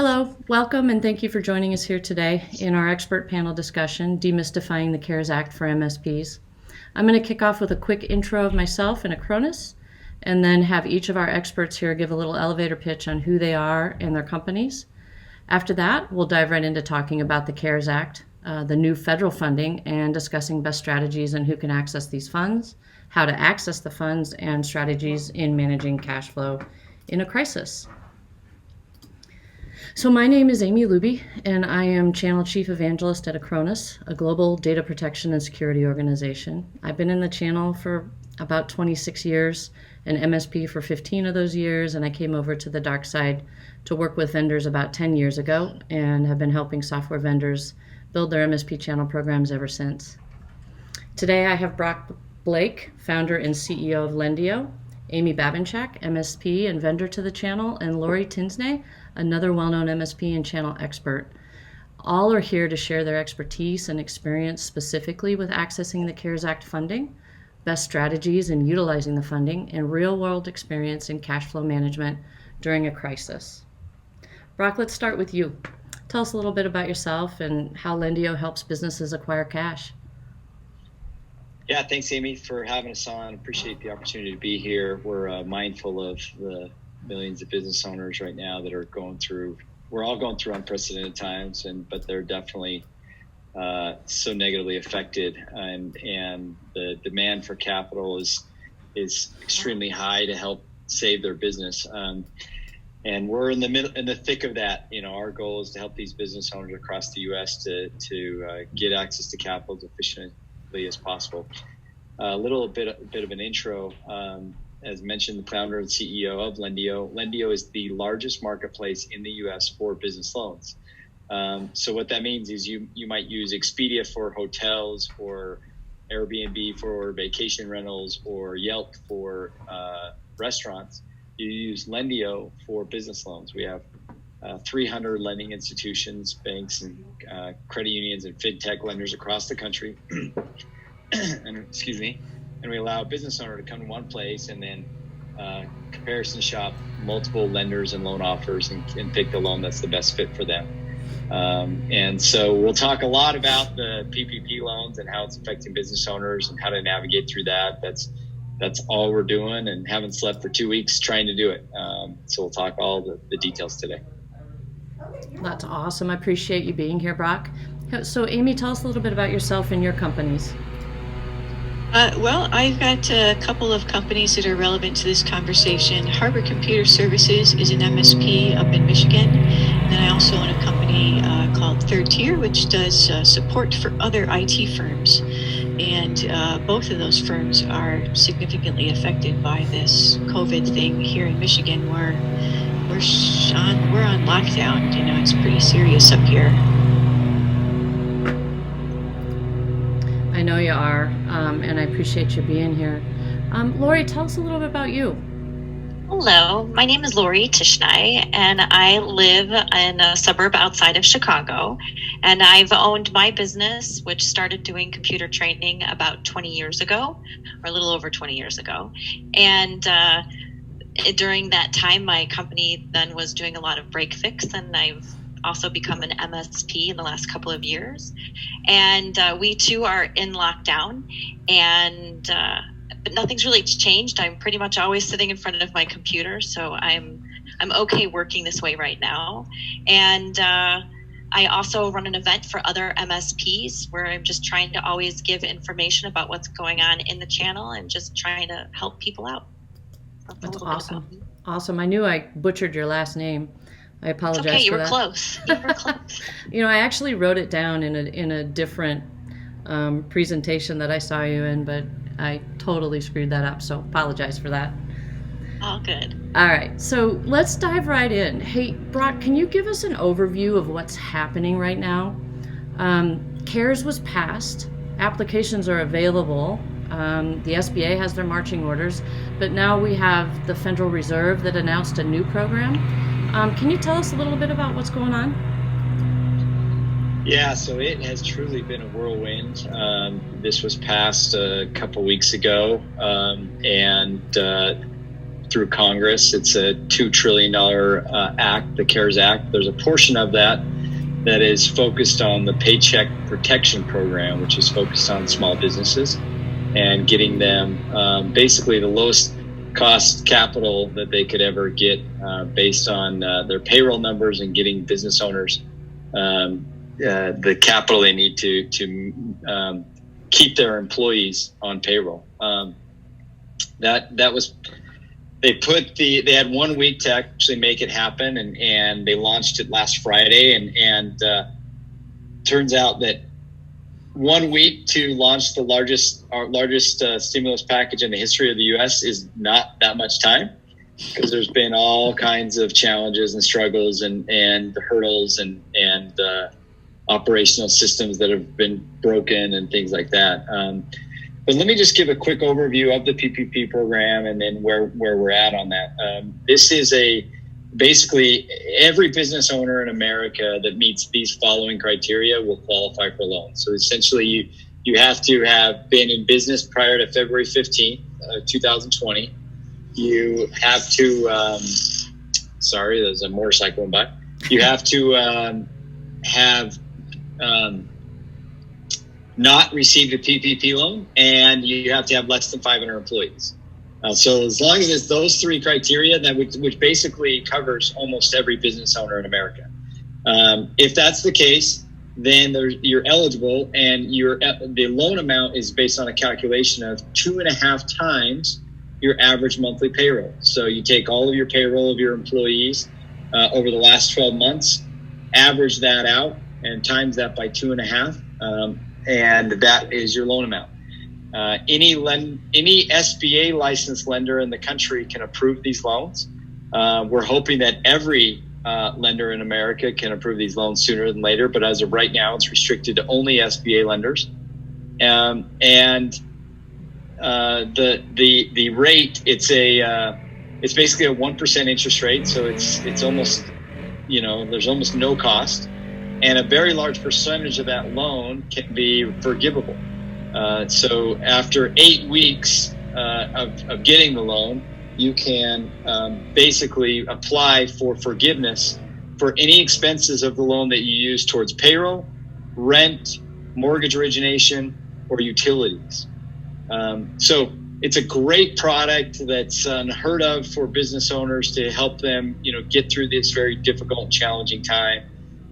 Hello, welcome, and thank you for joining us here today in our expert panel discussion, Demystifying the CARES Act for MSPs. I'm going to kick off with a quick intro of myself and Acronis, and then have each of our experts here give a little elevator pitch on who they are and their companies. After that, we'll dive right into talking about the CARES Act, the new federal funding, and discussing best strategies and who can access these funds, how to access the funds, and strategies in managing cash flow in a crisis. So my name is Amy Luby, and I am Channel Chief Evangelist at Acronis, a global data protection and security organization. I've been in the channel for about 26 years, an MSP for 15 of those years, and I came over to the dark side to work with vendors about 10 years ago and have been helping software vendors build their MSP channel programs ever since. Today I have Brock Blake, founder and CEO of Lendio, Amy Babinchak, MSP and vendor to the channel, and Laurie Tisinai, another well-known MSP and channel expert. All are here to share their expertise and experience specifically with accessing the CARES Act funding, best strategies in utilizing the funding, and real-world experience in cash flow management during a crisis. Brock, let's start with you. Tell us a little bit about yourself and how Lendio helps businesses acquire cash. Yeah, thanks, Amy, for having us on. Appreciate the opportunity to be here. We're mindful of the millions of business owners right now that are we're all going through unprecedented times, but they're definitely so negatively affected, and the demand for capital is extremely high to help save their business. And we're in the thick of that. You know, our goal is to help these business owners across the U.S. to get access to capital as efficiently as possible. A little bit of an intro. As mentioned, the founder and CEO of Lendio. Lendio is the largest marketplace in the U.S. for business loans. So what that means is you might use Expedia for hotels, or Airbnb for vacation rentals, or Yelp for restaurants. You use Lendio for business loans. We have 300 lending institutions, banks, and credit unions and fintech lenders across the country. And we allow a business owner to come to one place and then comparison shop multiple lenders and loan offers and pick the loan that's the best fit for them. And so we'll talk a lot about the PPP loans and how it's affecting business owners and how to navigate through that. That's all we're doing, and haven't slept for 2 weeks trying to do it. So we'll talk all the details today. That's awesome. I appreciate you being here, Brock. So Amy, tell us a little bit about yourself and your companies. Well, I've got a couple of companies that are relevant to this conversation. Harbor Computer Services is an MSP up in Michigan. And then I also own a company called Third Tier, which does support for other IT firms. And both of those firms are significantly affected by this COVID thing. Here in Michigan, we're on lockdown. You know, it's pretty serious up here. I know you are, and I appreciate you being here. Laurie, tell us a little bit about you. Hello, my name is Laurie Shy, and I live in a suburb outside of Chicago. And I've owned my business, which started doing computer training about 20 years ago, or a little over 20 years ago. And during that time, my company then was doing a lot of break fix, and I've also become an MSP in the last couple of years. And we too are in lockdown, and but nothing's really changed. I'm pretty much always sitting in front of my computer, so I'm okay working this way right now. And I also run an event for other MSPs where I'm just trying to always give information about what's going on in the channel and just trying to help people out. That's awesome. Awesome. I knew I butchered your last name. I apologize for that. Okay, you were close. You were close. You know, I actually wrote it down in a different presentation that I saw you in, but I totally screwed that up, so apologize for that. All good. All right, so let's dive right in. Hey, Brock, can you give us an overview of what's happening right now? CARES was passed. Applications are available. The SBA has their marching orders, but now we have the Federal Reserve that announced a new program. Can you tell us a little bit about what's going on? Yeah, so it has truly been a whirlwind. This was passed a couple weeks ago, and through Congress. It's a $2 trillion act, the CARES Act. There's a portion of that is focused on the Paycheck Protection Program, which is focused on small businesses and getting them basically the lowest cost capital that they could ever get based on their payroll numbers, and getting business owners the capital they need to keep their employees on payroll. That was, they had 1 week to actually make it happen, and they launched it last Friday, and turns out that 1 week to launch our largest stimulus package in the history of the U.S. is not that much time, because there's been all kinds of challenges and struggles and hurdles and operational systems that have been broken and things like that. But let me just give a quick overview of the PPP program and then where we're at on that. This is basically every business owner in America that meets these following criteria will qualify for loans. So essentially you have to have been in business prior to February 15th, 2020. You have to, sorry, there's a motorcycle going by. You have to have not received a PPP loan, and you have to have less than 500 employees. So as long as it's those three criteria, which basically covers almost every business owner in America. If that's the case, then you're eligible, and the loan amount is based on a calculation of 2.5 times your average monthly payroll. So you take all of your payroll of your employees over the last 12 months, average that out, and times that by 2.5, and that is your loan amount. Any SBA licensed lender in the country can approve these loans. We're hoping that every lender in America can approve these loans sooner than later, but as of right now, it's restricted to only SBA lenders. And the rate, it's basically a 1% interest rate, so it's almost, there's almost no cost, and a very large percentage of that loan can be forgivable. So after 8 weeks of getting the loan, you can basically apply for forgiveness for any expenses of the loan that you use towards payroll, rent, mortgage origination, or utilities. So it's a great product that's unheard of for business owners to help them, get through this very difficult and challenging time.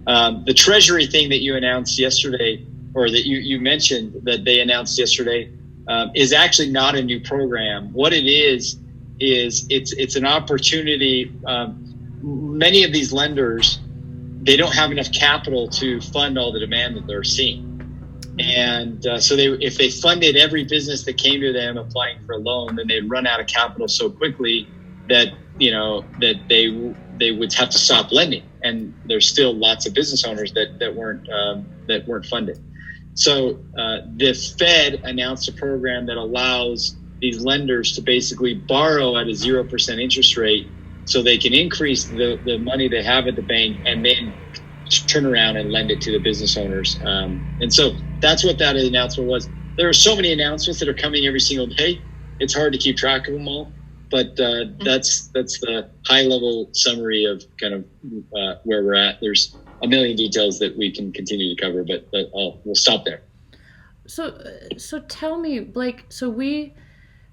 The Treasury thing that you announced yesterday, or that you mentioned that they announced yesterday, is actually not a new program. What it is it's an opportunity. Many of these lenders, they don't have enough capital to fund all the demand that they're seeing. And so if they funded every business that came to them applying for a loan, then they'd run out of capital so quickly that that they would have to stop lending. And there's still lots of business owners that weren't funded. So the Fed announced a program that allows these lenders to basically borrow at a 0% interest rate, so they can increase the money they have at the bank and then turn around and lend it to the business owners. And so that's what that announcement was. There are so many announcements that are coming every single day. It's hard to keep track of them all, but that's the high level summary of kind of where we're at. There's a million details that we can continue to cover, but we'll stop there. So tell me, Blake, so we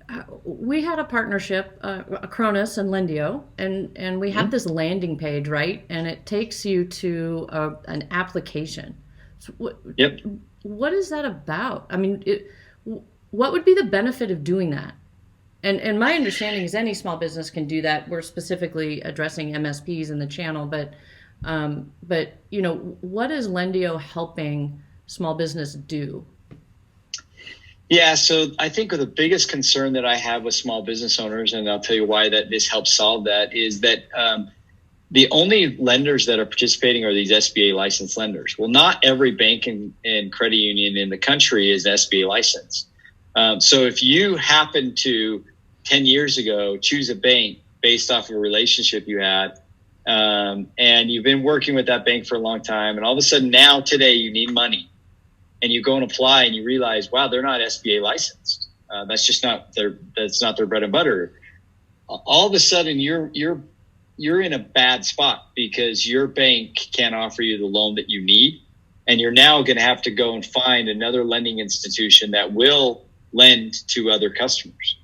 had a partnership, Acronis and Lendio, and we have this landing page, right? And it takes you to an application. So what is that about? I mean, what would be the benefit of doing that? And my understanding is any small business can do that. We're specifically addressing MSPs in the channel, but what is Lendio helping small business do? Yeah, so I think the biggest concern that I have with small business owners, and I'll tell you why this helps solve that, is that the only lenders that are participating are these SBA licensed lenders. Well, not every bank and credit union in the country is SBA licensed. So if you happen to 10 years ago choose a bank based off of a relationship you had, and you've been working with that bank for a long time, and all of a sudden now today you need money, and you go and apply and you realize, wow, they're not SBA licensed. That's not their bread and butter. all of a sudden you're in a bad spot because your bank can't offer you the loan that you need. And you're now going to have to go and find another lending institution that will lend to other customers.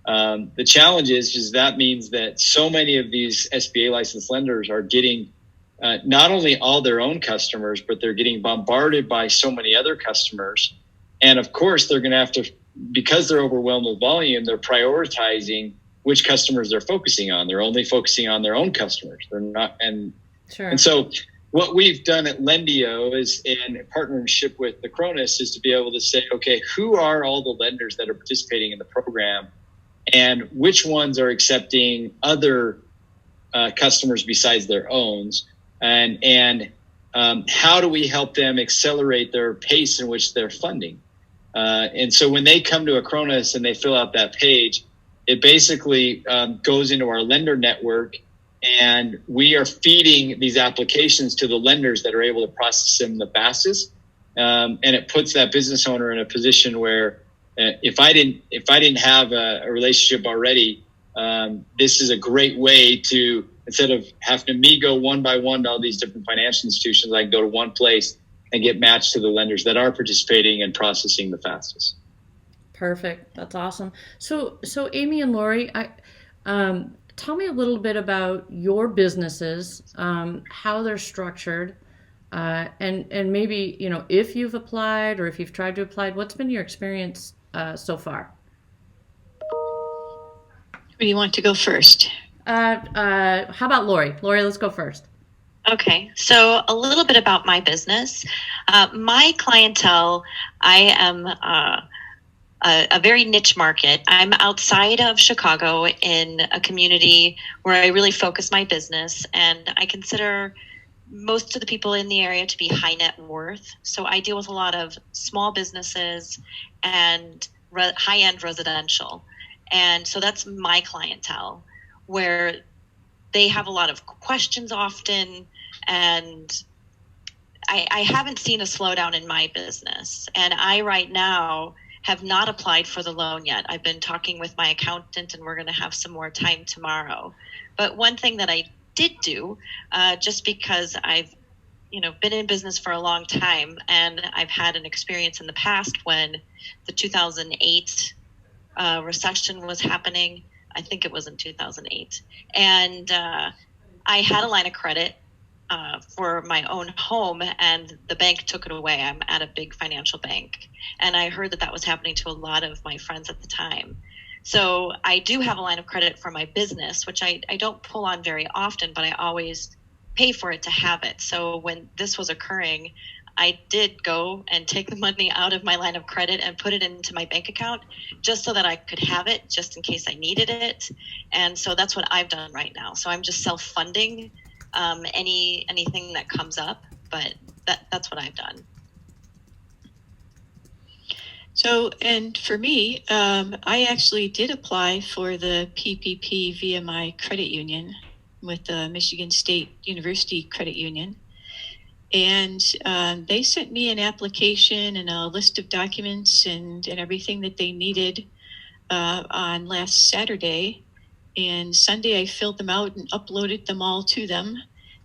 The challenge is that means that so many of these SBA licensed lenders are getting not only all their own customers, but they're getting bombarded by so many other customers. And of course, they're going to have to, because they're overwhelmed with volume, they're prioritizing which customers they're focusing on. They're only focusing on their own customers. They're not, and Sure. And so what we've done at Lendio is, in partnership with Acronis, is to be able to say, okay, who are all the lenders that are participating in the program, and which ones are accepting other customers besides their own, and how do we help them accelerate their pace in which they're funding? And so when they come to Acronis and they fill out that page, it basically goes into our lender network, and we are feeding these applications to the lenders that are able to process them the fastest. And it puts that business owner in a position where if I didn't have a relationship already, this is a great way to, instead of having to me go one by one to all these different financial institutions, I can go to one place and get matched to the lenders that are participating and processing the fastest. Perfect. That's awesome. So Amy and Laurie, tell me a little bit about your businesses, how they're structured, and maybe, if you've applied or if you've tried to apply, what's been your experience so far? Who do you want to go first? How about Laurie? Laurie, let's go first. Okay, so a little bit about my business. My clientele, I am a very niche market. I'm outside of Chicago in a community where I really focus my business, and I consider most of the people in the area to be high net worth. So I deal with a lot of small businesses and high-end residential. And so that's my clientele, where they have a lot of questions often, and I haven't seen a slowdown in my business. And I right now have not applied for the loan yet. I've been talking with my accountant, and we're going to have some more time tomorrow. But one thing that I did do, just because I've been in business for a long time, and I've had an experience in the past when the 2008 recession was happening. I think it was in 2008. And I had a line of credit for my own home, and the bank took it away. I'm at a big financial bank. And I heard that was happening to a lot of my friends at the time. So I do have a line of credit for my business, which I don't pull on very often, but I always pay for it to have it. So when this was occurring, I did go and take the money out of my line of credit and put it into my bank account just so that I could have it just in case I needed it. And so that's what I've done right now. So I'm just self-funding anything that comes up, but that's what I've done. So, and for me, I actually did apply for the PPP via my credit union with the Michigan State University Credit Union. And they sent me an application and a list of documents and everything that they needed on last Saturday. And Sunday I filled them out and uploaded them all to them.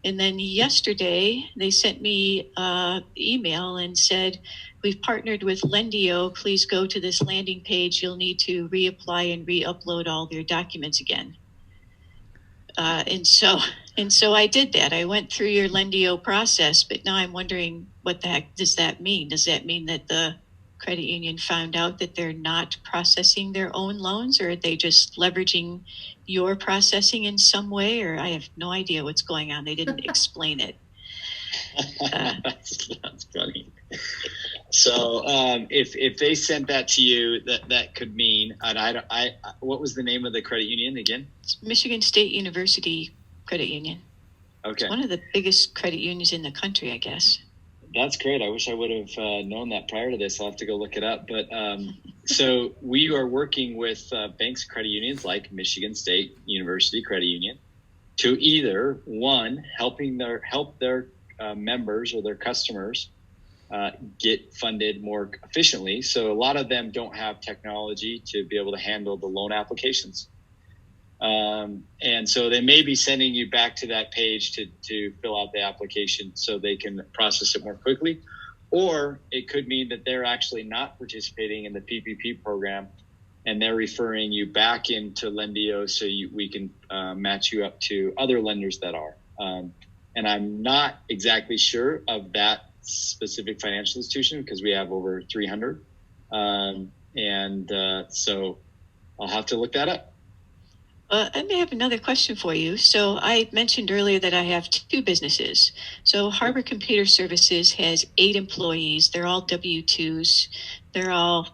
And then yesterday they sent me an email and said, "We've partnered with Lendio. Please go to this landing page. You'll need to reapply and re-upload all your documents again." And so I did that. I went through your Lendio process, but now I'm wondering, what the heck does that mean? Does that mean that the credit union found out that they're not processing their own loans, or are they just leveraging your processing in some way? Or I have no idea what's going on. They didn't explain it. That's funny. So if they sent that to you, that could mean, and what was the name of the credit union again? It's Michigan State University Credit Union. Okay. It's one of the biggest credit unions in the country, I guess. That's great. I wish I would have known that prior to this. I'll have to go look it up. But so we are working with banks, credit unions like Michigan State University Credit Union to either, one, help their members or their customers get funded more efficiently. So a lot of them don't have technology to be able to handle the loan applications. And so they may be sending you back to that page to fill out the application so they can process it more quickly. Or it could mean that they're actually not participating in the PPP program and they're referring you back into Lendio so we can match you up to other lenders that are. And I'm not exactly sure of that specific financial institution because we have over 300. So I'll have to look that up. I may have another question for you. So I mentioned earlier that I have two businesses. So Harbor Computer Services has 8 employees. They're all W-2s. They're all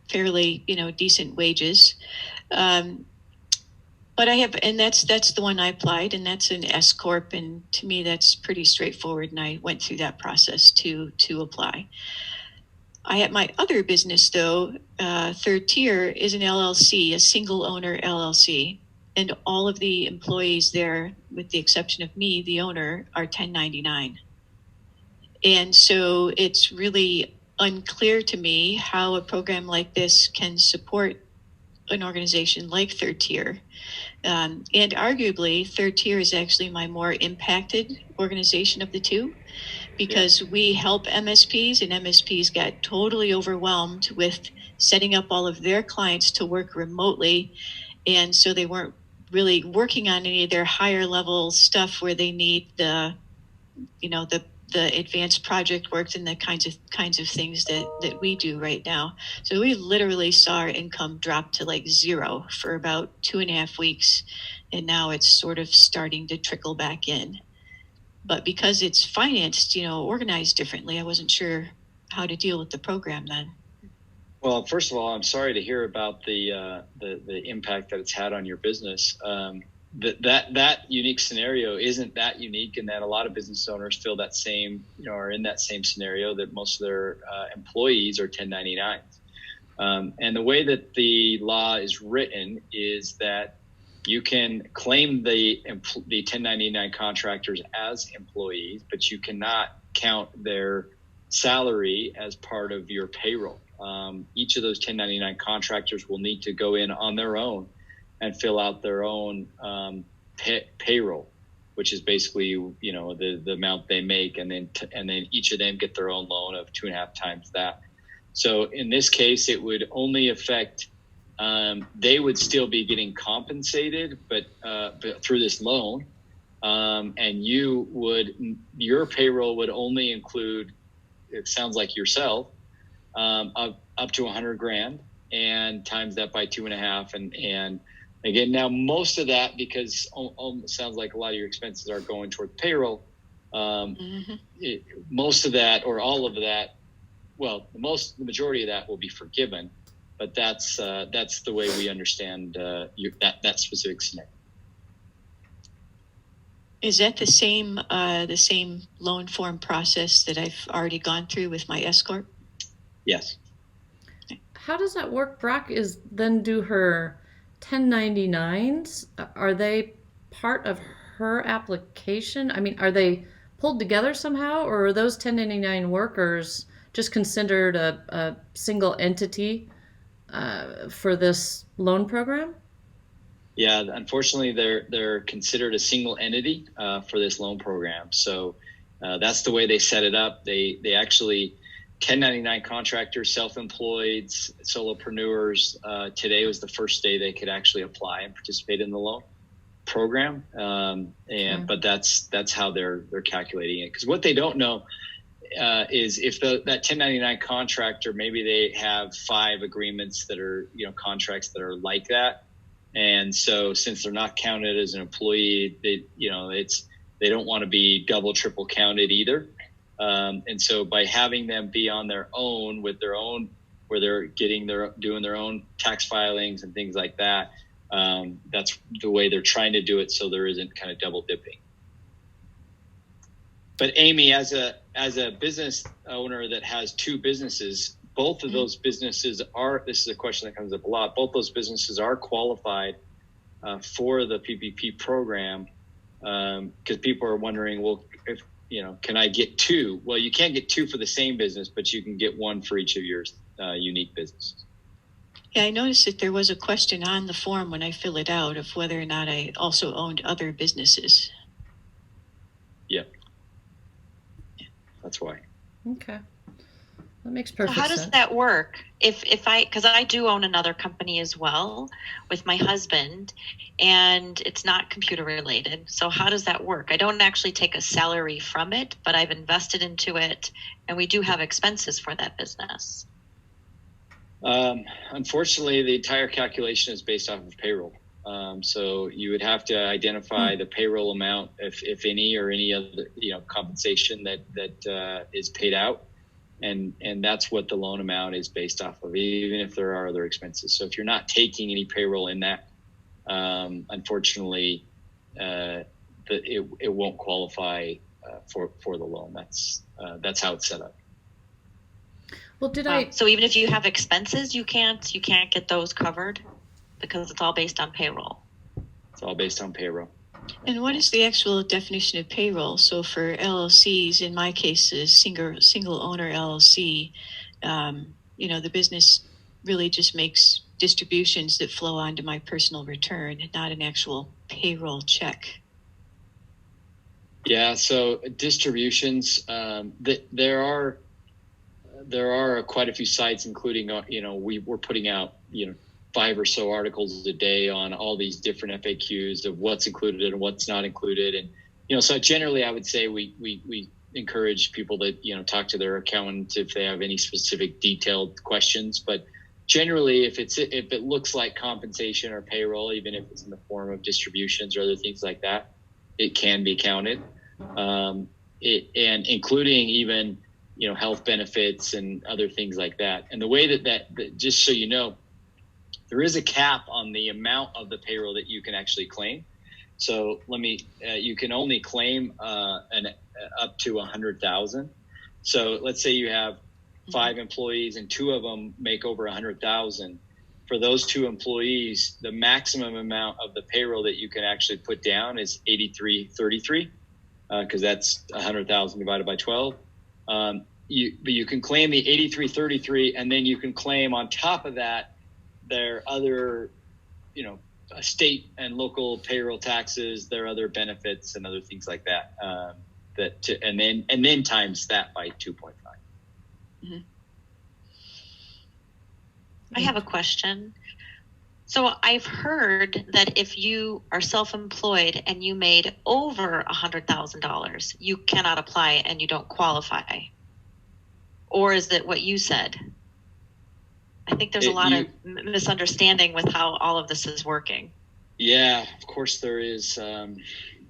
fairly, decent wages. But I have, and that's the one I applied, and that's an S Corp. And to me, that's pretty straightforward. And I went through that process to apply. I have my other business, though, third tier, is an LLC, a single owner LLC. And all of the employees there, with the exception of me, the owner, are 1099. And so it's really unclear to me how a program like this can support an organization like third tier. And arguably, third tier is actually my more impacted organization of the two, because we help MSPs, and MSPs got totally overwhelmed with setting up all of their clients to work remotely. And so they weren't really working on any of their higher level stuff where they need the advanced project work and the kinds of things that we do right now. So we literally saw our income drop to like zero for about 2.5 weeks. And now it's sort of starting to trickle back in. But because it's financed, organized differently, I wasn't sure how to deal with the program then. Well, first of all, I'm sorry to hear about the impact that it's had on your business. That unique scenario isn't that unique, in that a lot of business owners feel that same, are in that same scenario, that most of their employees are 1099s. And the way that the law is written is that you can claim the 1099 contractors as employees, but you cannot count their salary as part of your payroll. Each of those 1099 contractors will need to go in on their own and fill out their own payroll, which is basically the amount they make, and then each of them get their own loan of 2.5 times that. So in this case, it would only affect. They would still be getting compensated, but through this loan, and your payroll would only include, it sounds like yourself, up to $100,000, and times that by 2.5, and again, now most of that, because it sounds like a lot of your expenses are going toward payroll. Most of that, or all of that, well, the majority of that will be forgiven. But that's the way we understand that specific scenario. Is that the same loan form process that I've already gone through with my S Corp? Yes. How does that work, Brock? Do her 1099s, are they part of her application? I mean, are they pulled together somehow, or are those 1099 workers just considered a single entity for this loan program? Yeah, unfortunately, they're considered a single entity for this loan program. So that's the way they set it up. They actually 1099 contractors, self-employed, solopreneurs. Today was the first day they could actually apply and participate in the loan program. But that's how they're calculating it. Because what they don't know is if that 1099 contractor, maybe they have 5 agreements that are, contracts that are like that. And so since they're not counted as an employee, they don't want to be double, triple counted either. And so by having them be on their own with their own, where they're doing their own tax filings and things like that, that's the way they're trying to do it. So there isn't kind of double dipping. But Amy, as a business owner that has 2 businesses, both of those businesses this is a question that comes up a lot. Both those businesses are qualified for the PPP program, because people are wondering, well, if, can I get 2? Well, you can't get 2 for the same business, but you can get 1 for each of your unique businesses. Yeah, I noticed that there was a question on the form when I fill it out of whether or not I also owned other businesses. Yep. That's why. Okay. That makes So perfect how sense. does that work? Because I do own another company as well with my husband, and it's not computer related. So how does that work? I don't actually take a salary from it, but I've invested into it, and we do have expenses for that business. Unfortunately, the entire calculation is based off of payroll. So you would have to identify the payroll amount, if any, or any other compensation that is paid out, and that's what the loan amount is based off of, even if there are other expenses. So if you're not taking any payroll in that, unfortunately, it won't qualify for the loan. That's how it's set up. Well, So even if you have expenses, you can't get those covered because it's all based on payroll. It's all based on payroll. And what is the actual definition of payroll? So for LLCs, in my case, a single owner LLC, the business really just makes distributions that flow onto my personal return, not an actual payroll check. Yeah. So distributions, there are quite a few sites, including, we're putting out, 5 or so articles a day on all these different FAQs of what's included and what's not included. And, so generally I would say we encourage people to, talk to their accountant if they have any specific detailed questions. But generally, if it looks like compensation or payroll, even if it's in the form of distributions or other things like that, it can be counted. And including even, health benefits and other things like that. And the way that just so you know, there is a cap on the amount of the payroll that you can actually claim. So you can only claim up to 100,000. So let's say you have 5 employees and 2 of them make over 100,000. For those 2 employees, the maximum amount of the payroll that you can actually put down is 8333, because that's 100,000 divided by 12. But you can claim the 8333, and then you can claim on top of that there are other, state and local payroll taxes, there are other benefits and other things like that. And then times that by 2.5. Mm-hmm. I have a question. So I've heard that if you are self-employed and you made over $100,000, you cannot apply and you don't qualify. Or is that what you said? I think there's a lot of misunderstanding with how all of this is working. Yeah, of course there is.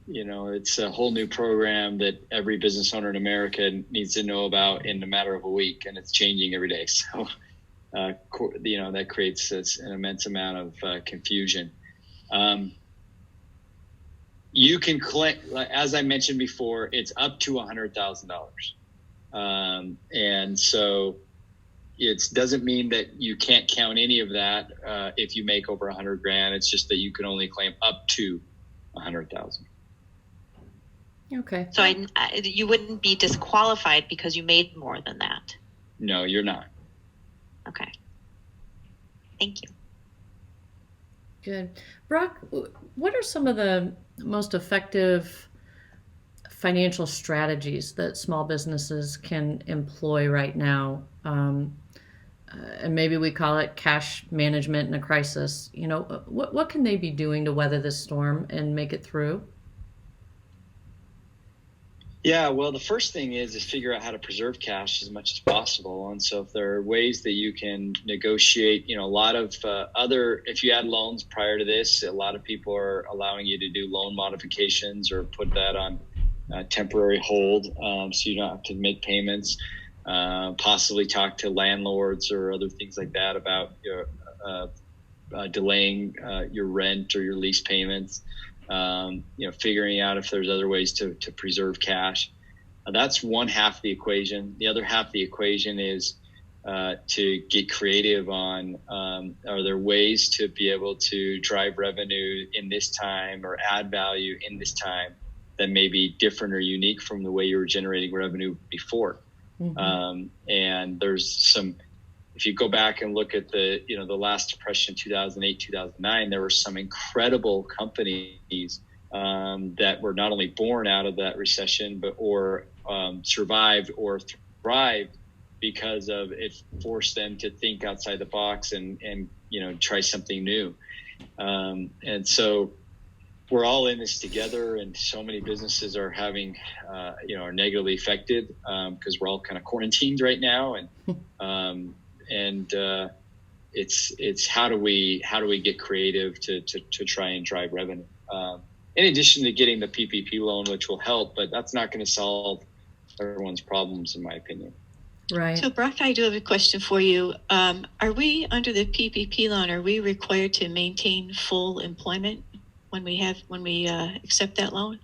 It's a whole new program that every business owner in America needs to know about in a matter of a week, and it's changing every day. So, that creates an immense amount of confusion. You can claim, as I mentioned before, it's up to $100,000. And so it doesn't mean that you can't count any of that if you make over 100 grand. It's just that you can only claim up to 100,000. Okay. So you wouldn't be disqualified because you made more than that. No, you're not. Okay. Thank you. Good. Brock, what are some of the most effective financial strategies that small businesses can employ right now? And maybe we call it cash management in a crisis. What can they be doing to weather this storm and make it through? Yeah, well, the first thing is figure out how to preserve cash as much as possible. And so if there are ways that you can negotiate, a lot of if you had loans prior to this, a lot of people are allowing you to do loan modifications or put that on temporary hold, so you don't have to make payments. Possibly talk to landlords or other things like that about your delaying your rent or your lease payments. Figuring out if there's other ways to preserve cash. That's one half of the equation. The other half of the equation is to get creative on, are there ways to be able to drive revenue in this time or add value in this time that may be different or unique from the way you were generating revenue before? Mm-hmm. And there's some if you go back and look at the last depression, 2008, 2009, there were some incredible companies that were not only born out of that recession, or survived or thrived because of it forced them to think outside the box and try something new. And so we're all in this together, and so many businesses are having, are negatively affected because we're all kind of quarantined right now, and it's how do we get creative to try and drive revenue. In addition to getting the PPP loan, which will help, but that's not going to solve everyone's problems, in my opinion. Right. So, Brock, I do have a question for you. Are we, under the PPP loan, are we required to maintain full employment when we accept that loan?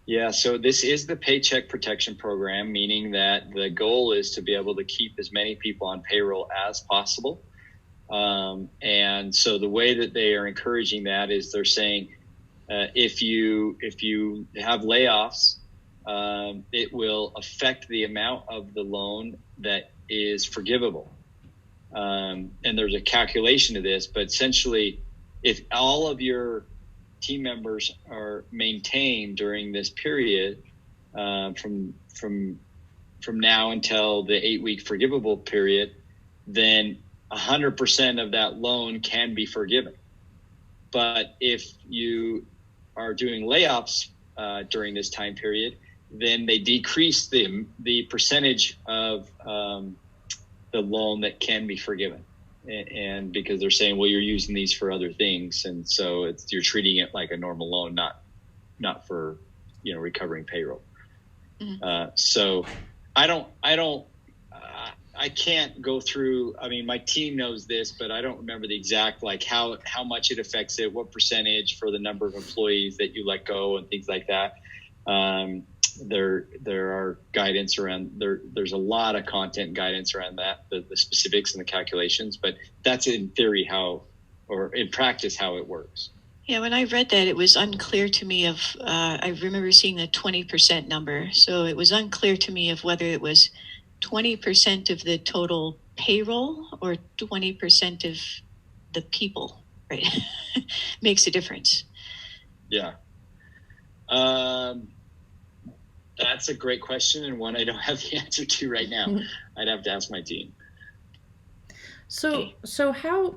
Yeah, so this is the Paycheck Protection Program, meaning that the goal is to be able to keep as many people on payroll as possible. And so the way that they are encouraging that is they're saying, if you have layoffs, it will affect the amount of the loan that is forgivable. And there's a calculation to this, but essentially, if all of your team members are maintained during this period, from now until the 8-week forgivable period, then 100% of that loan can be forgiven. But if you are doing layoffs during this time period, then they decrease the percentage of the loan that can be forgiven. And because they're saying, well, you're using these for other things, and so you're treating it like a normal loan, not for recovering payroll. Mm-hmm. So I can't go through. I mean, my team knows this, but I don't remember the exact how much it affects it, what percentage for the number of employees that you let go, and things like that. There are guidance around there. There's a lot of content guidance around that, the specifics and the calculations, but that's in theory or in practice how it works. Yeah, when I read that, it was unclear to me I remember seeing the 20% number. So it was unclear to me of whether it was 20% of the total payroll or 20% of the people, right? Makes a difference. Yeah. That's a great question, and one I don't have the answer to right now. I'd have to ask my team. So how,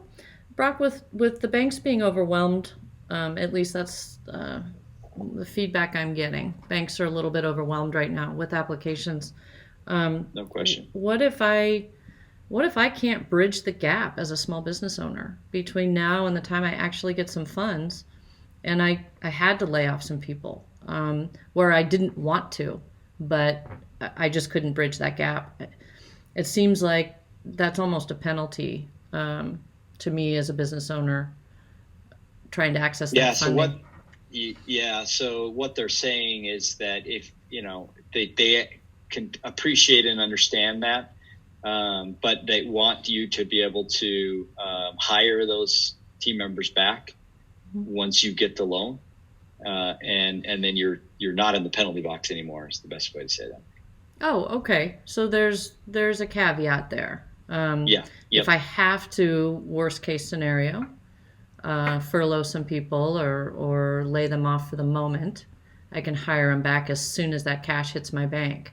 Brock, with the banks being overwhelmed, at least that's the feedback I'm getting. Banks are a little bit overwhelmed right now with applications. No question. What if I can't bridge the gap as a small business owner between now and the time I actually get some funds, and I had to lay off some people where I didn't want to, but I just couldn't bridge that gap? It seems like that's almost a penalty to me as a business owner trying to access that funding. So what they're saying is that if they can appreciate and understand that, but they want you to be able to hire those team members back once you get the loan, and then you're not in the penalty box anymore, is the best way to say that. Oh, okay. So there's a caveat there. Yep. If I have to, worst case scenario, furlough some people or lay them off for the moment, I can hire them back as soon as that cash hits my bank.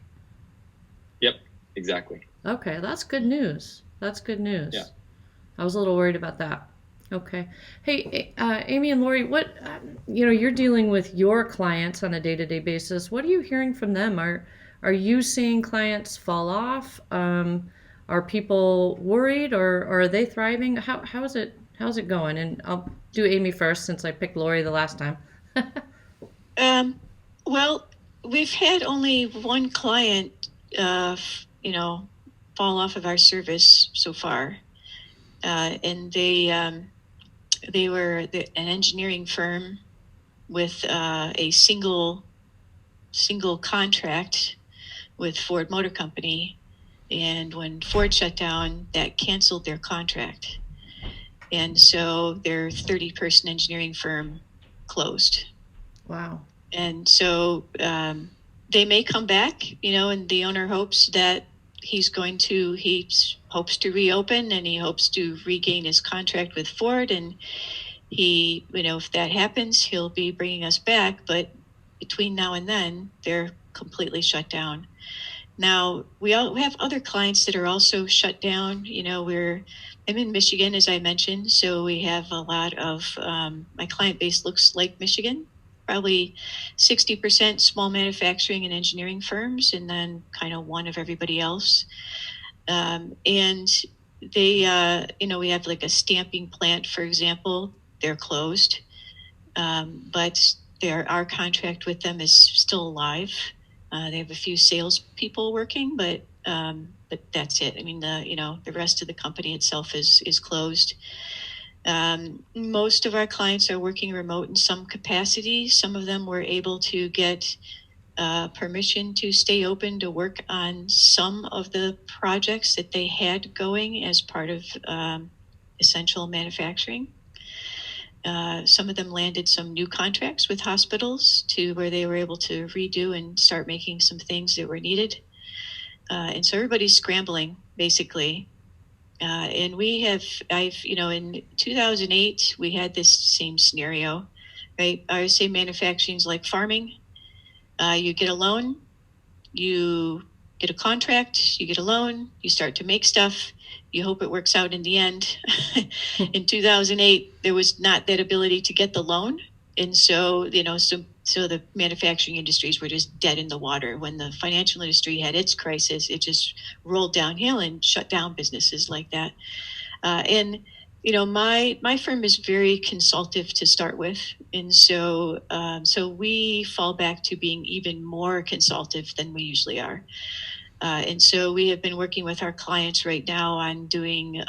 Yep, exactly. Okay, that's good news. Yeah. I was a little worried about that. Okay. Hey, Amy and Laurie, what, you're dealing with your clients on a day-to-day basis. What are you hearing from them? Are you seeing clients fall off? Are people worried, or are they thriving? How's it going? And I'll do Amy first since I picked Laurie the last time. Well, we've had only one client, fall off of our service so far, and they were an engineering firm with a single contract with Ford Motor Company, and when Ford shut down, that canceled their contract, and so their 30-person engineering firm closed. Wow. And so they may come back, and the owner hopes that he hopes to reopen, and he hopes to regain his contract with Ford. And he, if that happens, he'll be bringing us back. But between now and then, they're completely shut down. Now, we all have other clients that are also shut down. I'm in Michigan, as I mentioned, so we have a lot of, my client base looks like Michigan, probably 60% small manufacturing and engineering firms, and then kind of one of everybody else. And they, we have like a stamping plant, for example, they're closed, but our contract with them is still alive. They have a few salespeople working, but that's it. I mean, the rest of the company itself is closed. Most of our clients are working remote in some capacity. Some of them were able to get permission to stay open to work on some of the projects that they had going as part of essential manufacturing. Some of them landed some new contracts with hospitals to where they were able to redo and start making some things that were needed. And so everybody's scrambling, basically. And in 2008, we had this same scenario, right? I would say manufacturing is like farming. You get a loan, you get a contract, you get a loan, you start to make stuff, you hope it works out in the end. In 2008, there was not that ability to get the loan. And so, so the manufacturing industries were just dead in the water. When the financial industry had its crisis, it just rolled downhill and shut down businesses like that. And my firm is very consultative to start with, and so we fall back to being even more consultative than we usually are. And so we have been working with our clients right now on doing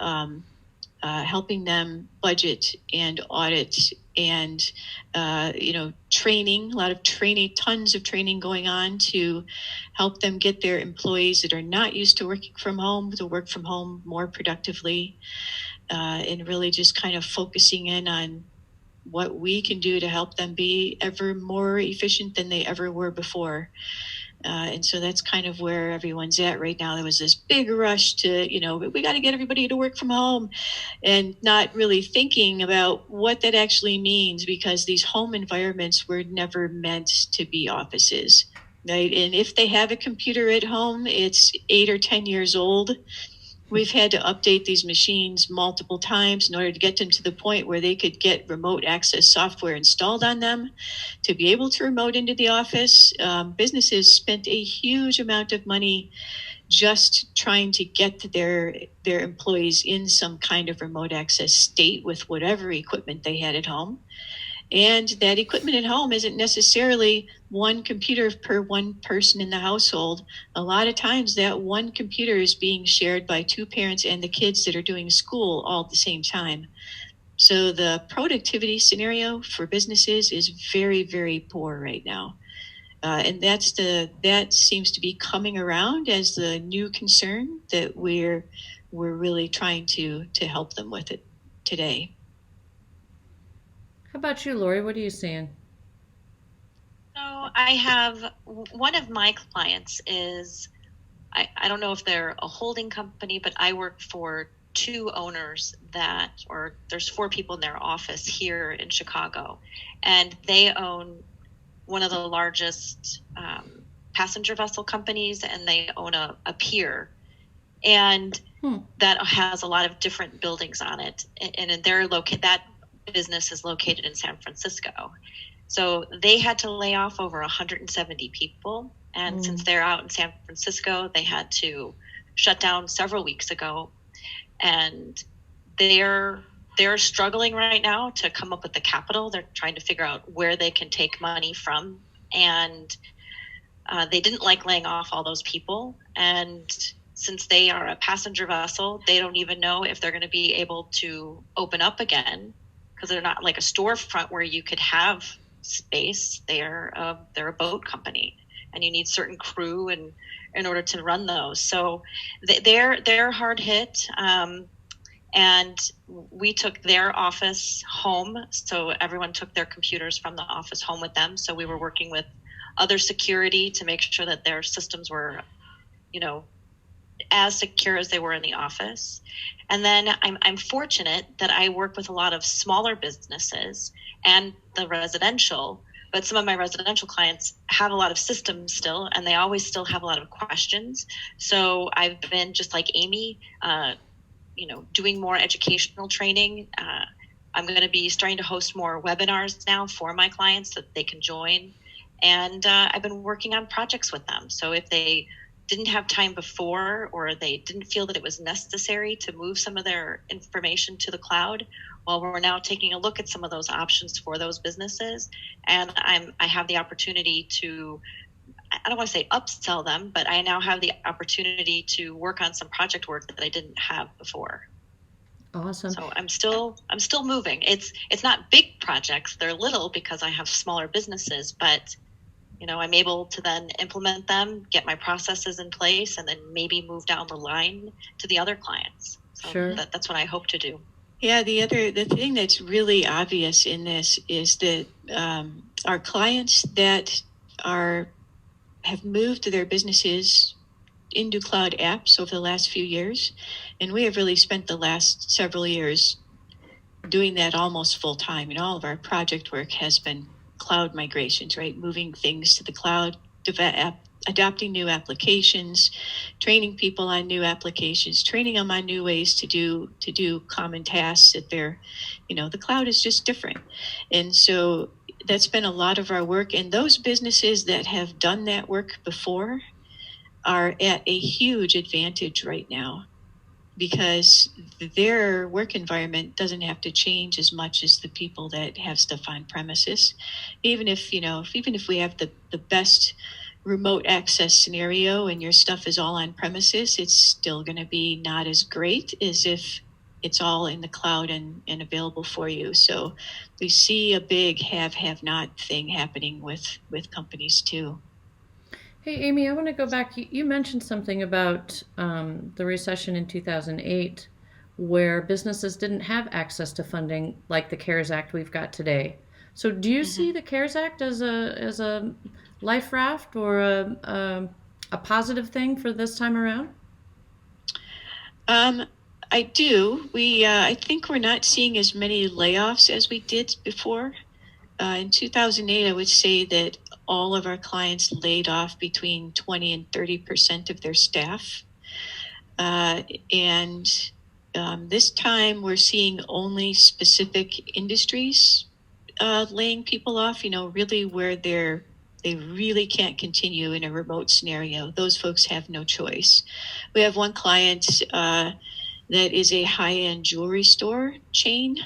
helping them budget and audit and training, a lot of training, tons of training going on to help them get their employees that are not used to working from home to work from home more productively. And really just kind of focusing in on what we can do to help them be ever more efficient than they ever were before. And so that's kind of where everyone's at right now. There was this big rush to, we got to get everybody to work from home, and not really thinking about what that actually means, because these home environments were never meant to be offices, right? And if they have a computer at home, it's 8 or 10 years old. We've had to update these machines multiple times in order to get them to the point where they could get remote access software installed on them to be able to remote into the office. Businesses spent a huge amount of money just trying to get their employees in some kind of remote access state with whatever equipment they had at home. And that equipment at home isn't necessarily one computer per one person in the household. A lot of times that one computer is being shared by two parents and the kids that are doing school all at the same time. So the productivity scenario for businesses is very, very poor right now. And that seems to be coming around as the new concern that we're really trying to help them with it today. How about you, Laurie? What are you seeing? So I have one of my clients is, I don't know if they're a holding company, but I work for two owners there's 4 people in their office here in Chicago, and they own one of the largest passenger vessel companies, and they own a pier, and that has a lot of different buildings on it, and that business is located in San Francisco. So they had to lay off over 170 people. And since they're out in San Francisco, they had to shut down several weeks ago. And they're struggling right now to come up with the capital. They're trying to figure out where they can take money from. And they didn't like laying off all those people. And since they are a passenger vessel, they don't even know if they're going to be able to open up again, because they're not like a storefront where you could have space. They're a boat company, and you need certain crew and in order to run those. So they're hard hit. And we took their office home. So everyone took their computers from the office home with them. So we were working with other security to make sure that their systems were, as secure as they were in the office. And then I'm fortunate that I work with a lot of smaller businesses and the residential, but some of my residential clients have a lot of systems still, and they always still have a lot of questions. So I've been, just like Amy, doing more educational training. I'm going to be starting to host more webinars now for my clients that they can join. And I've been working on projects with them. So if they didn't have time before, or they didn't feel that it was necessary to move some of their information to the cloud, well, we're now taking a look at some of those options for those businesses. And I have the opportunity to, I don't want to say upsell them, but I now have the opportunity to work on some project work that I didn't have before. Awesome. So I'm still moving. It's not big projects. They're little because I have smaller businesses, but I'm able to then implement them, get my processes in place, and then maybe move down the line to the other clients. So Sure. That's what I hope to do. Yeah, the thing that's really obvious in this is that our clients that have moved their businesses into cloud apps over the last few years, and we have really spent the last several years doing that almost full time. All of our project work has been cloud migrations, right? Moving things to the cloud, adopting new applications, training people on new applications, training them on new ways to do common tasks that the cloud is just different. And so that's been a lot of our work. And those businesses that have done that work before are at a huge advantage right now, because their work environment doesn't have to change as much as the people that have stuff on premises. Even if we have the best remote access scenario and your stuff is all on premises, it's still going to be not as great as if it's all in the cloud and available for you. So we see a big have not thing happening with companies too. Hey, Amy, I want to go back. You mentioned something about the recession in 2008, where businesses didn't have access to funding like the CARES Act we've got today. So do you see the CARES Act as a life raft or a positive thing for this time around? I do. I think we're not seeing as many layoffs as we did before. In 2008, I would say that all of our clients laid off between 20 and 30% of their staff. And this time we're seeing only specific industries laying people off, really where they really can't continue in a remote scenario. Those folks have no choice. We have one client that is a high-end jewelry store chain.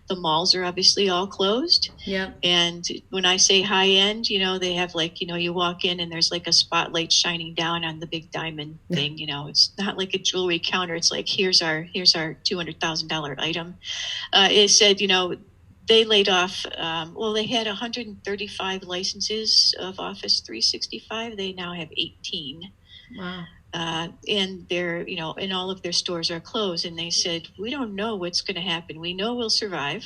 The malls are obviously all closed. Yeah. And when I say high-end, they have you walk in and there's like a spotlight shining down on the big diamond thing. It's not like a jewelry counter. It's like, here's our $200,000 item. It said, they laid off, they had 135 licenses of Office 365. They now have 18. Wow. And they're, and all of their stores are closed. And they said, we don't know what's going to happen. We know we'll survive,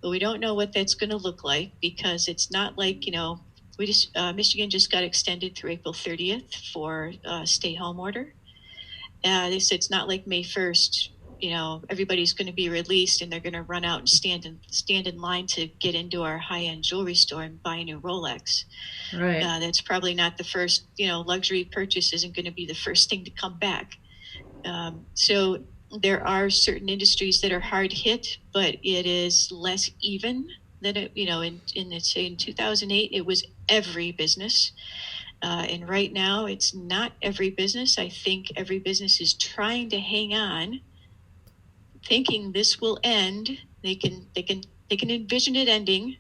but we don't know what that's going to look like, because it's not like, Michigan just got extended through April 30th for a stay-home order. They said it's not like May 1st, everybody's going to be released and they're going to run out and stand in line to get into our high-end jewelry store and buy a new Rolex. Right. That's probably not the first, luxury purchase isn't going to be the first thing to come back. So there are certain industries that are hard hit, but it is less even than it, in 2008, it was every business. And right now it's not every business. I think every business is trying to hang on, thinking this will end. They can envision it ending,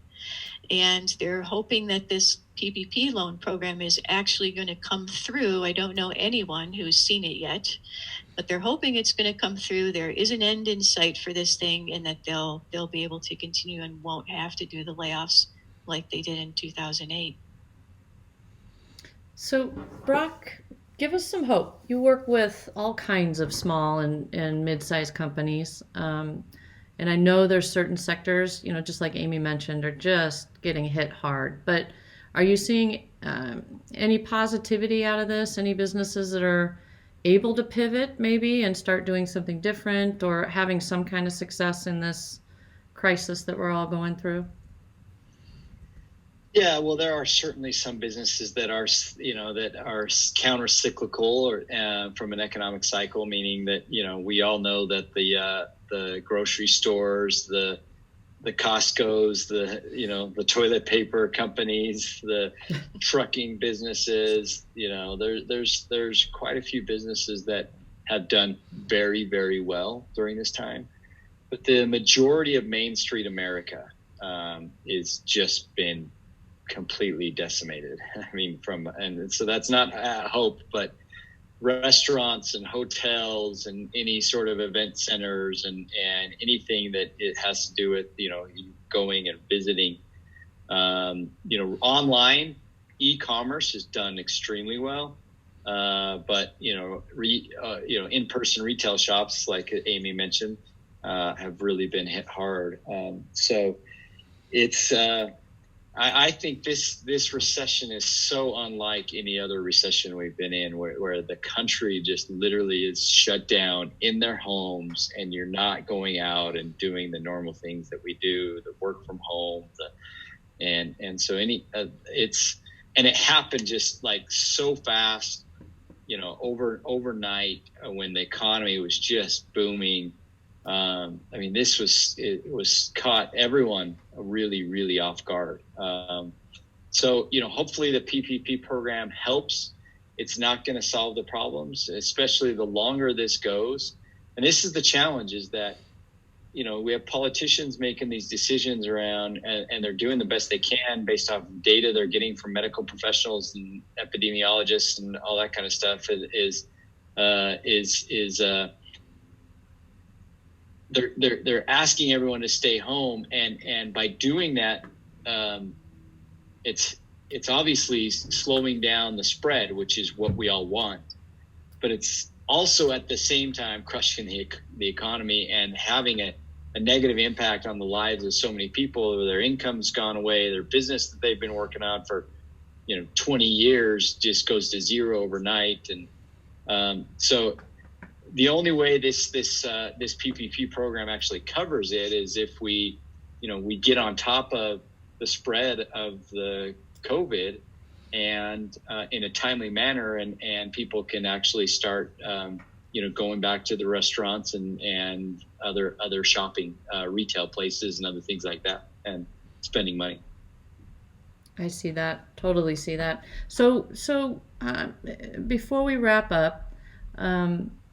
and they're hoping that this PPP loan program is actually going to come through. I don't know anyone who's seen it yet, but they're hoping it's going to come through. There is an end in sight for this thing, and that they'll be able to continue and won't have to do the layoffs like they did in 2008. So, Brock, give us some hope. You work with all kinds of small and mid-sized companies. And I know there's certain sectors, just like Amy mentioned, are just getting hit hard. But are you seeing any positivity out of this? Any businesses that are able to pivot maybe and start doing something different, or having some kind of success in this crisis that we're all going through? Yeah, well, there are certainly some businesses that are, that are counter-cyclical, or from an economic cycle, meaning that, we all know that the grocery stores, the Costco's, the toilet paper companies, the trucking businesses, there's quite a few businesses that have done very, very well during this time. But the majority of Main Street America is just been completely decimated. I mean, and so that's not hope, but restaurants and hotels and any sort of event centers and anything that it has to do with, going and visiting, online e-commerce has done extremely well. But, in-person retail shops, like Amy mentioned, have really been hit hard. So it's, I think this recession is so unlike any other recession we've been in, where the country just literally is shut down in their homes, and you're not going out and doing the normal things that we do, the work from home, and so it happened just like so fast, overnight, when the economy was just booming. It was caught everyone really, really off guard. So, hopefully the PPP program helps. It's not going to solve the problems, especially the longer this goes. And this is the challenge, is that, we have politicians making these decisions around, and they're doing the best they can based off data they're getting from medical professionals and epidemiologists and all that kind of stuff. They're asking everyone to stay home, and by doing that, it's obviously slowing down the spread, which is what we all want, but it's also at the same time crushing the economy and having a negative impact on the lives of so many people. Their income's gone away, their business that they've been working on for 20 years just goes to zero overnight. And so the only way this PPP program actually covers it is if we get on top of the spread of the COVID and in a timely manner, and people can actually start going back to the restaurants and other shopping retail places and other things like that, and spending money. I see that. Totally see that. So before we wrap up,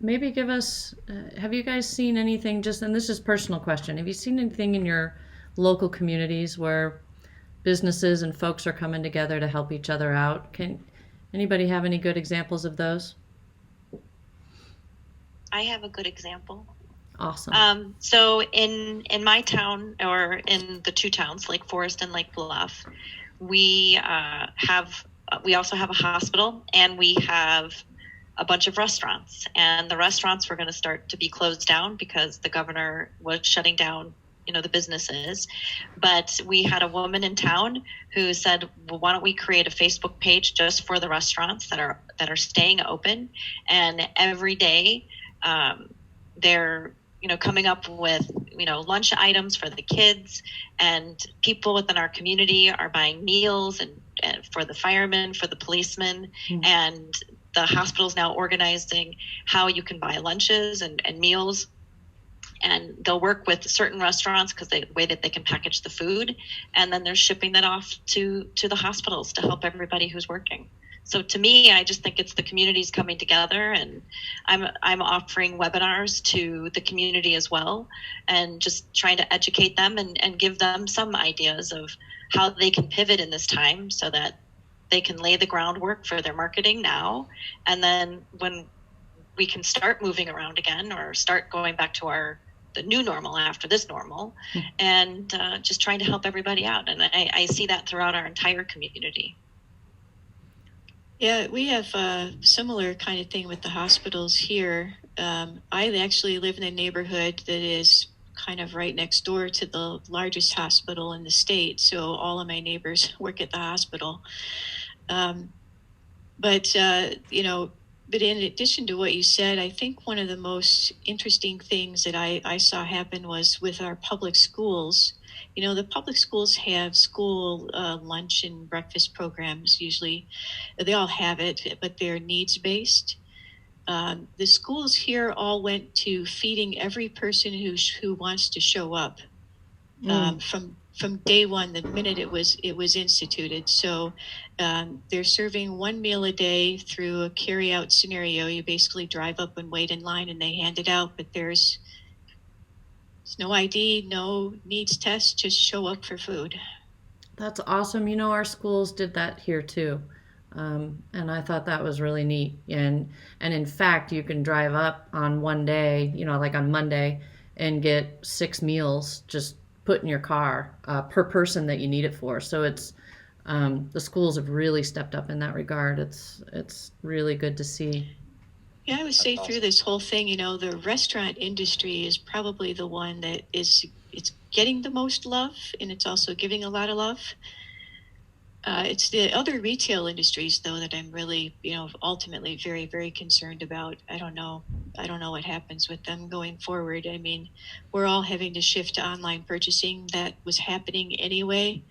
maybe give us, have you guys seen anything, and this is a personal question, have you seen anything in your local communities where businesses and folks are coming together to help each other out? Can anybody have any good examples of those? I have a good example. Awesome. So in my town, or in the two towns, Lake Forest and Lake Bluff, we also have a hospital, and we have a bunch of restaurants, and the restaurants were going to start to be closed down because the governor was shutting down, the businesses. But we had a woman in town who said, well, why don't we create a Facebook page just for the restaurants that are staying open, and every day they're coming up with lunch items for the kids, and people within our community are buying meals and for the firemen, for the policemen, and the hospital's now organizing how you can buy lunches and meals, and they'll work with certain restaurants because the way that they can package the food, and then they're shipping that off to the hospitals to help everybody who's working. So to me, I just think it's the communities coming together, and I'm offering webinars to the community as well, and just trying to educate them and give them some ideas of how they can pivot in this time so that they can lay the groundwork for their marketing now. And then when we can start moving around again, or start going back to the new normal after this normal, and just trying to help everybody out. And I see that throughout our entire community. Yeah, we have a similar kind of thing with the hospitals here. I actually live in a neighborhood that is kind of right next door to the largest hospital in the state. So all of my neighbors work at the hospital. But But in addition to what you said, I think one of the most interesting things that I saw happen was with our public schools. You know, the public schools have school lunch and breakfast programs usually. They all have it, but they're needs based. The schools here all went to feeding every person who wants to show up from day one, the minute it was instituted. So they're serving one meal a day through a carry-out scenario. You basically drive up and wait in line, and they hand it out. But there's no ID, no needs test. Just show up for food. That's awesome. You know, our schools did that here too. And I thought that was really neat. And in fact, you can drive up on one day, you know, like on Monday, and get 6 meals just put in your car per person that you need it for. So it's the schools have really stepped up in that regard. It's really good to see. Yeah, I would say through this whole thing, you know, the restaurant industry is probably the one that it's getting the most love, and it's also giving a lot of love. It's the other retail industries, though, that I'm really, you know, ultimately very, very concerned about. I don't know what happens with them going forward. I mean, we're all having to shift to online purchasing. That was happening anyway.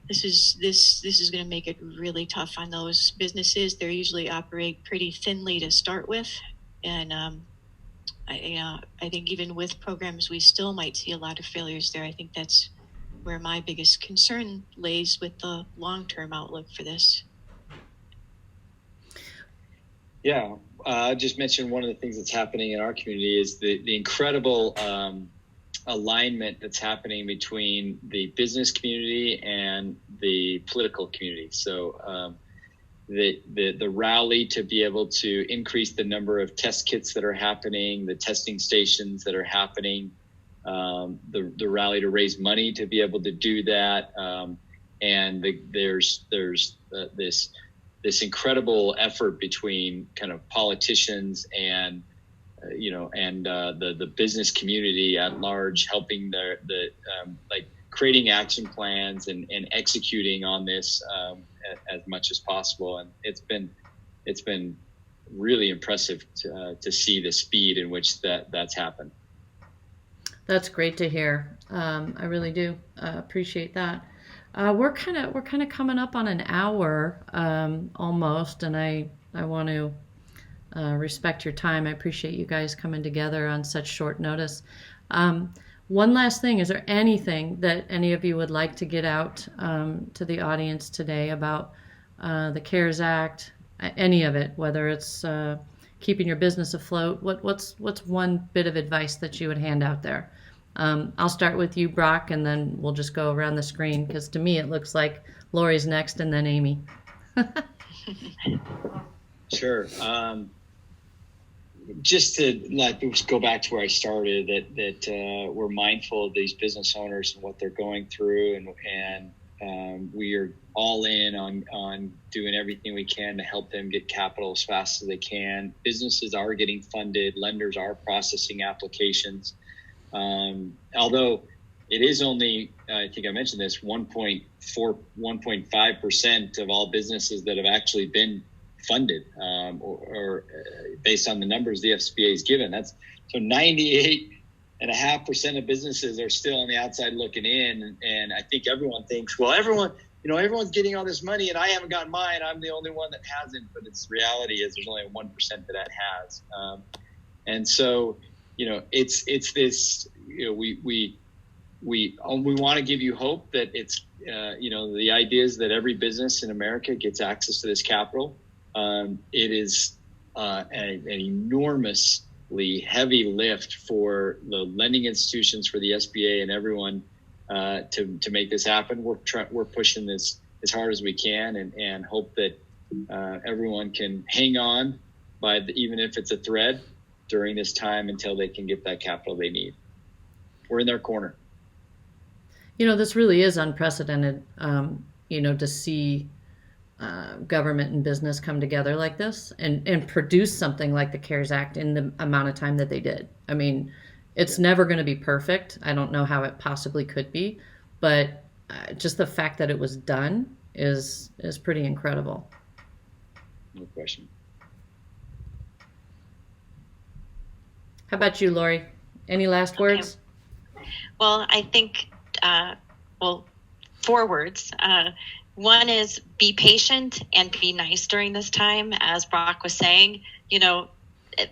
This is going to make it really tough on those businesses. They usually operate pretty thinly to start with, and I think even with programs, we still might see a lot of failures there. I think that's where my biggest concern lays with the long-term outlook for this. Yeah, I just mentioned one of the things that's happening in our community is the incredible alignment that's happening between the business community and the political community. So the rally to be able to increase the number of test kits that are happening, the testing stations that are happening, the rally to raise money to be able to do that, and there's this incredible effort between kind of politicians and the business community at large, helping like creating action plans and executing on this as much as possible. And it's been really impressive to see the speed in which that's happened. That's great to hear. I really do appreciate that. We're kind of coming up on an hour almost, and I want to respect your time. I appreciate you guys coming together on such short notice. One last thing: is there anything that any of you would like to get out to the audience today about the CARES Act, any of it, whether it's keeping your business afloat? What's one bit of advice that you would hand out there? I'll start with you, Brock, and then we'll just go around the screen, because to me it looks like Laurie's next and then Amy. Sure. Just to go back to where I started, that we're mindful of these business owners and what they're going through, and we are all in on doing everything we can to help them get capital as fast as they can. Businesses are getting funded. Lenders are processing applications. Although it is only, I think I mentioned this, 1.5% of all businesses that have actually been funded, or based on the numbers the SBA has given. That's so 98.5% of businesses are still on the outside looking in, and I think everyone thinks, well, everyone's getting all this money and I haven't gotten mine. I'm the only one that hasn't. But its reality is there's only 1% that has, and so it's this. We want to give you hope that it's the idea is that every business in America gets access to this capital. It is an enormously heavy lift for the lending institutions, for the SBA, and everyone to make this happen. We're pushing this as hard as we can, and hope that everyone can hang on even if it's a thread during this time until they can get that capital they need. We're in their corner. This really is unprecedented, to see government and business come together like this and produce something like the CARES Act in the amount of time that they did. I mean, it's never going to be perfect. I don't know how it possibly could be, but just the fact that it was done is pretty incredible. No question. How about you, Laurie? Any last words? Well, I think, well, 4 words. One is be patient and be nice during this time. As Brock was saying, you know,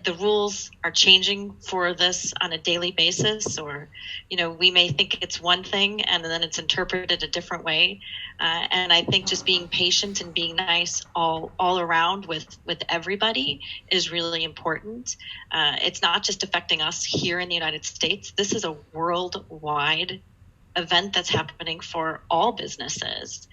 the rules are changing for this on a daily basis, or, you know, we may think it's one thing and then it's interpreted a different way. And I think just being patient and being nice all around with everybody is really important. It's not just affecting us here in the United States. This is a worldwide event that's happening for all businesses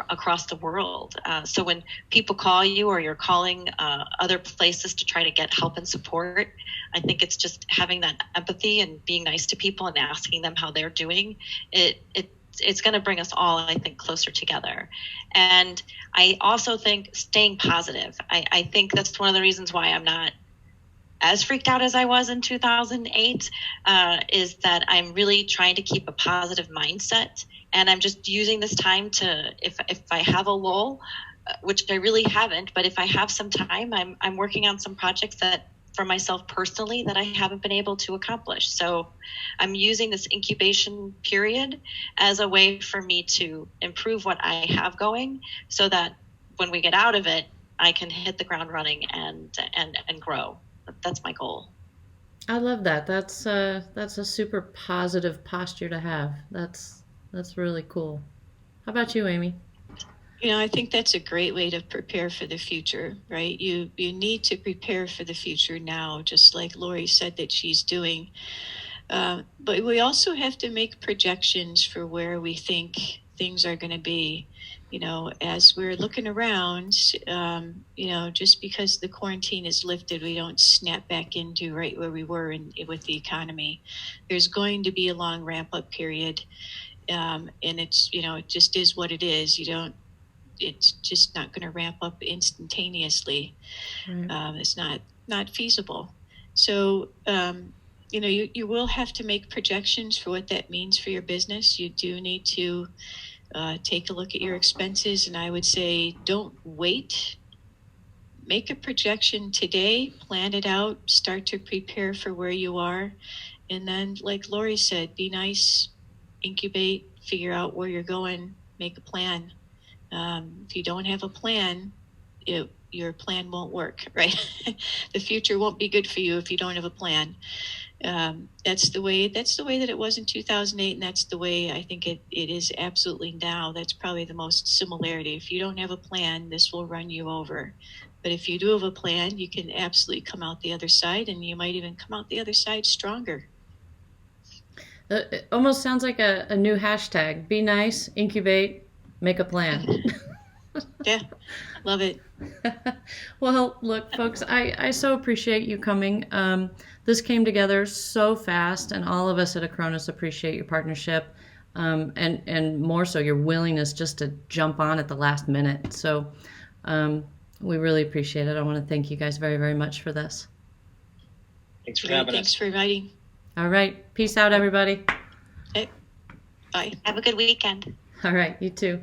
across the world. So when people call you or you're calling other places to try to get help and support, I think it's just having that empathy and being nice to people and asking them how they're doing. It's going to bring us all, I think, closer together. And I also think staying positive. I think that's one of the reasons why I'm not as freaked out as I was in 2008, is that I'm really trying to keep a positive mindset. And I'm just using this time to, if I have a lull, which I really haven't, but if I have some time, I'm working on some projects that for myself personally that I haven't been able to accomplish. So I'm using this incubation period as a way for me to improve what I have going so that when we get out of it, I can hit the ground running and grow. That's my goal. I love that. That's a super positive posture to have. That's really cool. How about you, Amy? You know, I think that's a great way to prepare for the future, right? You need to prepare for the future now, just like Laurie said that she's doing. But we also have to make projections for where we think things are going to be. You know, as we're looking around, you know, just because the quarantine is lifted, we don't snap back into right where we were with the economy. There's going to be a long ramp up period. And it's, you know, it just is what it is. It's just not going to ramp up instantaneously. Right. It's not feasible. So, you know, you will have to make projections for what that means for your business. You do need to take a look at your expenses, and I would say don't wait. Make a projection today, plan it out, start to prepare for where you are, and then, like Laurie said, be nice, incubate, figure out where you're going, make a plan. If you don't have a plan, your plan won't work, right? The future won't be good for you if you don't have a plan. That's the way that it was in 2008, and that's the way I think it is absolutely now. That's probably the most similarity. If you don't have a plan, this will run you over. But if you do have a plan, you can absolutely come out the other side, and you might even come out the other side stronger. It almost sounds like a new hashtag. Be nice, incubate, make a plan. Yeah, love it. Well, look, folks, I so appreciate you coming. This came together so fast, and all of us at Acronis appreciate your partnership, and more so your willingness just to jump on at the last minute. So we really appreciate it. I want to thank you guys very, very much for this. Thanks for having us. Thanks for inviting. All right. Peace out, everybody. Okay. Bye. Have a good weekend. All right. You too.